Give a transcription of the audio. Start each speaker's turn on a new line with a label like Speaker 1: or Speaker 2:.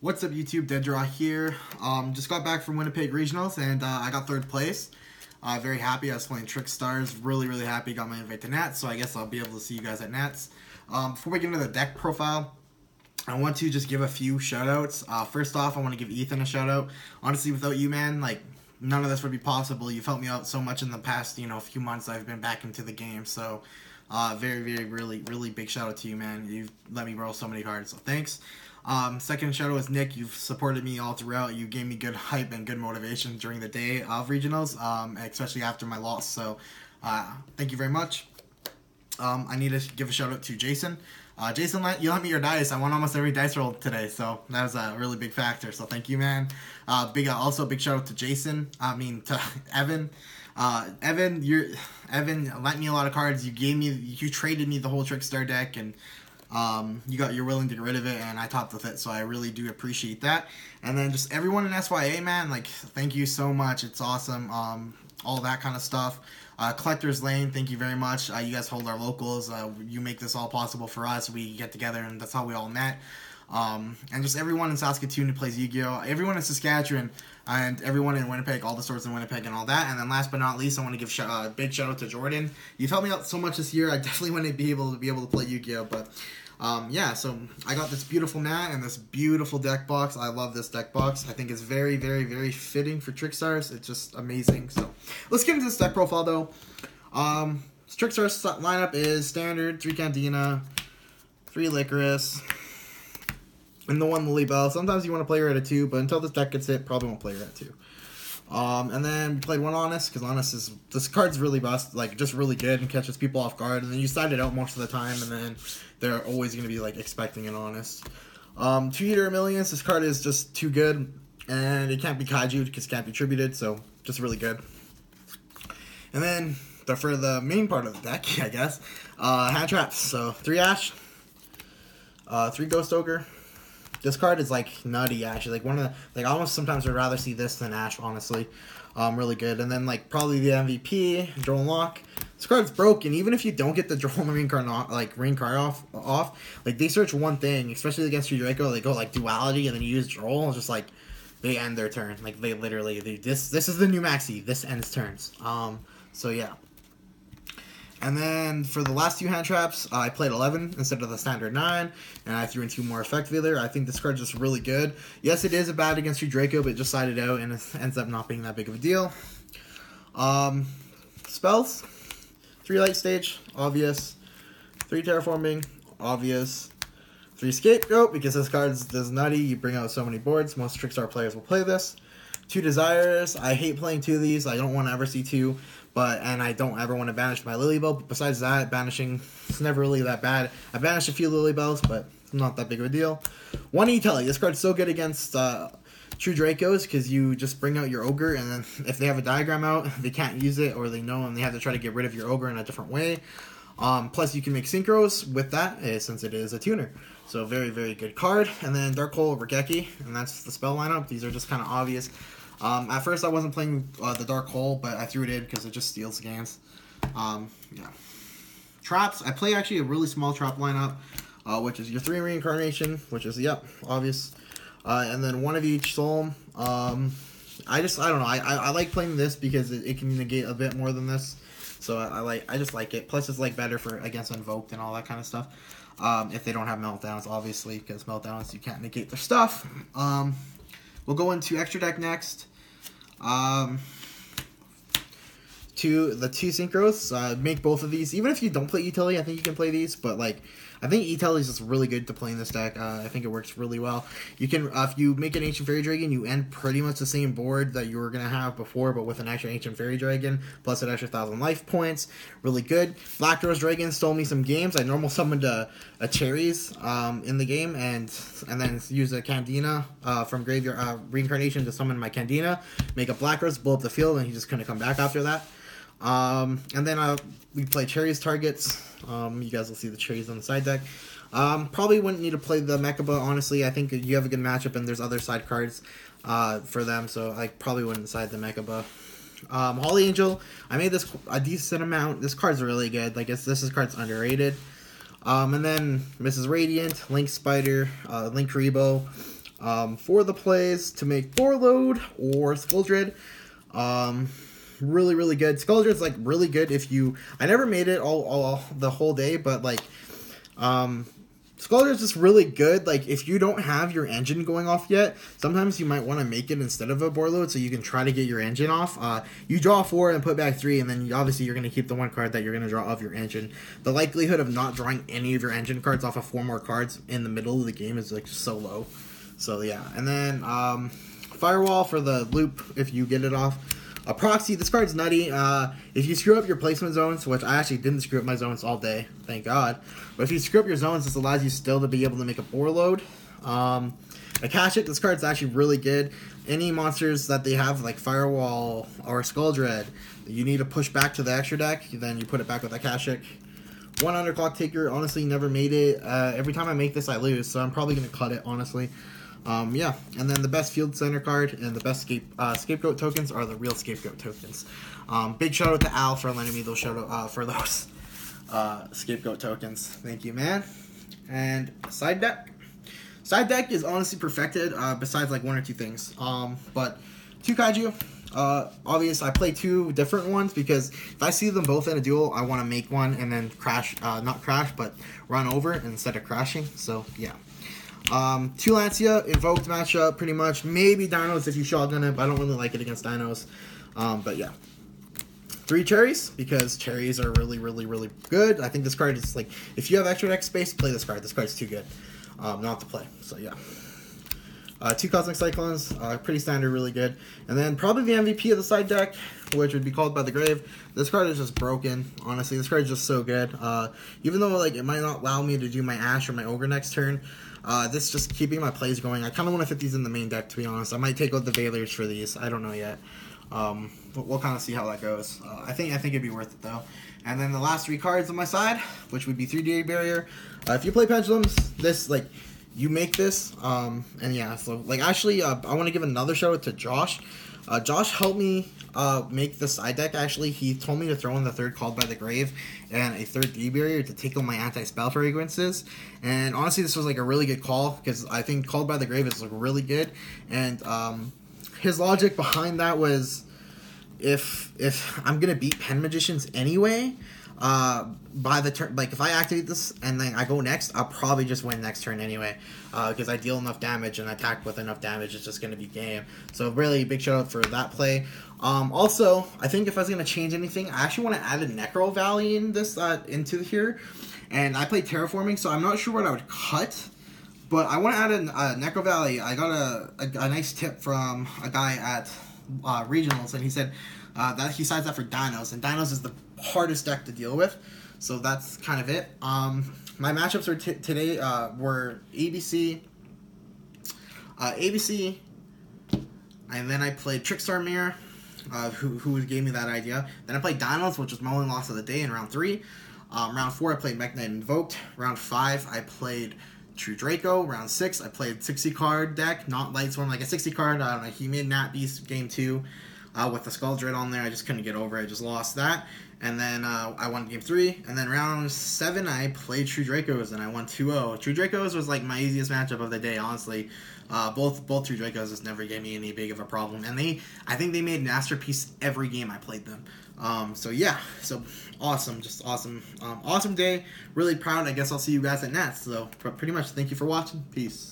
Speaker 1: What's up, YouTube? Deaddraw here. Just got back from Winnipeg Regionals, and I got 3rd place. Very happy. I was playing Trickstars. Really happy. Got my invite to Nats, so I guess I'll be able to see you guys at Nats. Before we get into the deck profile, I want to just give a few shout-outs. First off, I want to give Ethan a shout-out. Honestly, without you, man, like, none of this would be possible. You've helped me out so much in the past, few months I've been back into the game, so really big shout-out to you, man. You've let me roll so many cards, so thanks. Second shout out is Nick. You've supported me all throughout. You gave me good hype and good motivation during the day of regionals, especially after my loss. So, thank you very much. I need to give a shout out to Jason. Jason, you lent me your dice. I won almost every dice roll today, so that was a really big factor. So thank you, man. Also big shout out to Jason. To Evan. Evan lent me a lot of cards. You traded me the whole Trickstar deck, and you're willing to get rid of it, and I topped with it, so I really do appreciate that. And then just everyone in SYA, man, like, thank you so much. It's awesome. All that kind of stuff. Collector's Lane, thank you very much. You guys hold our locals. You make this all possible for us. We get together, and that's how we all met. And just everyone in Saskatoon who plays Yu-Gi-Oh! Everyone in Saskatchewan, and everyone in Winnipeg, all the stores in Winnipeg and all that. And then last but not least, I want to give a big shout out to Jordan. You've helped me out so much this year. I definitely want to be able to play Yu-Gi-Oh! But yeah, so I got this beautiful mat and this beautiful deck box. I love this deck box. I think it's very fitting for Trickstars. It's just amazing. So let's get into this deck profile, though. Trickstar's lineup is standard: 3 Cantina, 3 Licorice, and the 1 Lily Bell. Sometimes you want to play her at a 2, but until this deck gets hit, probably won't play her at 2. And then we played 1 Honest, because Honest this card's really just really good and catches people off guard, and then you side it out most of the time, and then they're always going to be expecting an Honest. 2 Eater of Millions, this card is just too good, and it can't be Kaiju because it can't be tributed, so just really good. And then for the main part of the deck, I guess, hand traps. So 3 Ash, 3 Ghost Ogre. This card is nutty, actually. I almost sometimes would rather see this than Ash, honestly. Really good. And then probably the MVP, Droll and Lock. This card's broken. Even if you don't get the Droll and Ring card off, they search one thing, especially against your Draco. They go Duality, and then you use Droll, and it's just they end their turn. They literally this is the new Maxi. This ends turns. So yeah. And then for the last 2 hand traps, I played 11 instead of the standard 9, and I threw in 2 more effect Wheeler. I think this card's just really good. Yes, it is a bad against your Draco, but it just sided out, and it ends up not being that big of a deal. Spells, 3 Light Stage, obvious. 3 Terraforming, obvious. 3 Scapegoat, because this card's this nutty. You bring out so many boards. Most Trickstar players will play this. 2 Desires. I hate playing 2 of these. I don't want to ever see 2. And I don't ever want to banish my Lilybell. But besides that, banishing is never really that bad. I banished a few Lilybells, but it's not that big of a deal. 1 E-Telly. This card's so good against True Dracos because you just bring out your Ogre, and then if they have a diagram out, they can't use it, or they know, and they have to try to get rid of your Ogre in a different way. Plus, you can make synchros with that since it is a tuner. So very good card. And then Dark Hole over Geki, and that's the spell lineup. These are just kind of obvious. At first I wasn't playing the Dark Hole, but I threw it in because it just steals games. Yeah. Traps. I play actually a really small trap lineup, which is your 3 Reincarnation, which is, obvious. And then 1 of each Soul. I don't know. I like playing this because it can negate a bit more than this. So I just like it. Plus it's better for against Invoked and all that kind of stuff. If they don't have Meltdowns, obviously, because Meltdowns you can't negate their stuff. We'll go into Extra Deck next. The 2 Synchros, make both of these. Even if you don't play E-Telly, I think you can play these, but I think E-Telly is just really good to play in this deck. I think it works really well. You can, if you make an Ancient Fairy Dragon, you end pretty much the same board that you were going to have before, but with an extra Ancient Fairy Dragon, plus an extra 1,000 life points. Really good. Black Rose Dragon stole me some games. I normal summoned a Cherries in the game, and then use a Candina from Graveyard Reincarnation to summon my Candina, make a Black Rose, blow up the field, and he just couldn't come back after that. And then we play Cherries targets. You guys will see the Cherries on the side deck. Probably wouldn't need to play the Mechaba, honestly. I think you have a good matchup, and there's other side cards for them, so I probably wouldn't side the Mechaba. Holly Angel, I made this a decent amount. This card's really good. This card's underrated. And then Mrs. Radiant, Link Spider, Link Rebo, For the plays to make Borload or Skuldred, really, really good. Skuldred's like really good if you... I never made it all the whole day, but like... Skuldred's just really good. Like, if you don't have your engine going off yet, sometimes you might want to make it instead of a Borload so you can try to get your engine off. You draw 4 and put back 3, and then obviously you're going to keep the 1 card that you're going to draw of your engine. The likelihood of not drawing any of your engine cards off of 4 more cards in the middle of the game is like so low. So yeah, and then Firewall for the loop if you get it off. A Proxy, this card's nutty. If you screw up your placement zones, which I actually didn't screw up my zones all day, thank God. But if you screw up your zones, this allows you still to be able to make a Borload. Akashic, this card's actually really good. Any monsters that they have, like Firewall or Skuldred, you need to push back to the extra deck, then you put it back with Akashic. 1 Underclock Taker, honestly, never made it. Every time I make this, I lose, so I'm probably going to cut it, honestly. Yeah, and then the best Field Center card and the best Scapegoat tokens are the real Scapegoat tokens. Big shout out to Al for lending me those Scapegoat tokens. Thank you, man. And side deck. Side deck is honestly perfected, besides like 1 or 2 things. But 2 Kaiju. Obvious, I play 2 different ones because if I see them both in a duel, I want to make one and then crash, not crash, but run over instead of crashing. So, yeah. 2 Lancia, Invoked matchup, pretty much. Maybe Dinos if you shotgun it, but I don't really like it against Dinos. But yeah. 3 Cherries, because Cherries are really, really, really good. I think this card is like, if you have extra deck space, play this card. This card's too good not to play. So yeah. 2 Cosmic Cyclones, pretty standard, really good. And then probably the MVP of the side deck, which would be Called by the Grave. This card is just broken, honestly. This card is just so good. Even though like it might not allow me to do my Ash or my Ogre next turn, this is just keeping my plays going. I kind of want to fit these in the main deck, to be honest. I might take out the Veilers for these. I don't know yet. But we'll kind of see how that goes. I think it'd be worth it, though. And then the last 3 cards on my side, which would be 3-day Barrier. If you play Pendulums, this, like, you make this. And yeah, so, like, actually, I want to give another shout out to Josh. Josh helped me make the side deck, actually. He told me to throw in the 3rd Called by the Grave and a 3rd D-Barrier to take on my anti-spell fragrances. And honestly, this was like a really good call because I think Called by the Grave is like really good. And his logic behind that was if I'm going to beat Pen Magicians anyway, by the turn, like if I activate this and then I go next, I'll probably just win next turn anyway, because I deal enough damage and attack with enough damage, it's just going to be game. So really big shout out for that play. Also, I think if I was going to change anything, I actually want to add a Necro Valley in this into here, and I play Terraforming, so I'm not sure what I would cut, but I want to add a Necro Valley. I got a nice tip from a guy at Regionals, and he said that he sides that for Dinos, and Dinos is the hardest deck to deal with, so that's kind of it. My matchups are today were ABC, and then I played Trickstar Mirror, who gave me that idea. Then I played Dinos, which was my only loss of the day in round 3. Round 4 I played Mech Knight Invoked. Round 5 I played True Draco. Round 6 I played 60 card deck, not Lightsworn, like a 60 card. I don't know, he made Nat Beast game 2 with the Skuldred on there. I just couldn't get over it. I just lost that. And then I won game 3. And then round 7 I played True Dracos and I won 2-0. True Dracos was like my easiest matchup of the day, honestly. Both True Dracos just never gave me any big of a problem. And I think they made Masterpiece every game I played them. So yeah, so awesome, just awesome. Awesome day. Really proud. I guess I'll see you guys at Nats. So pretty much thank you for watching. Peace.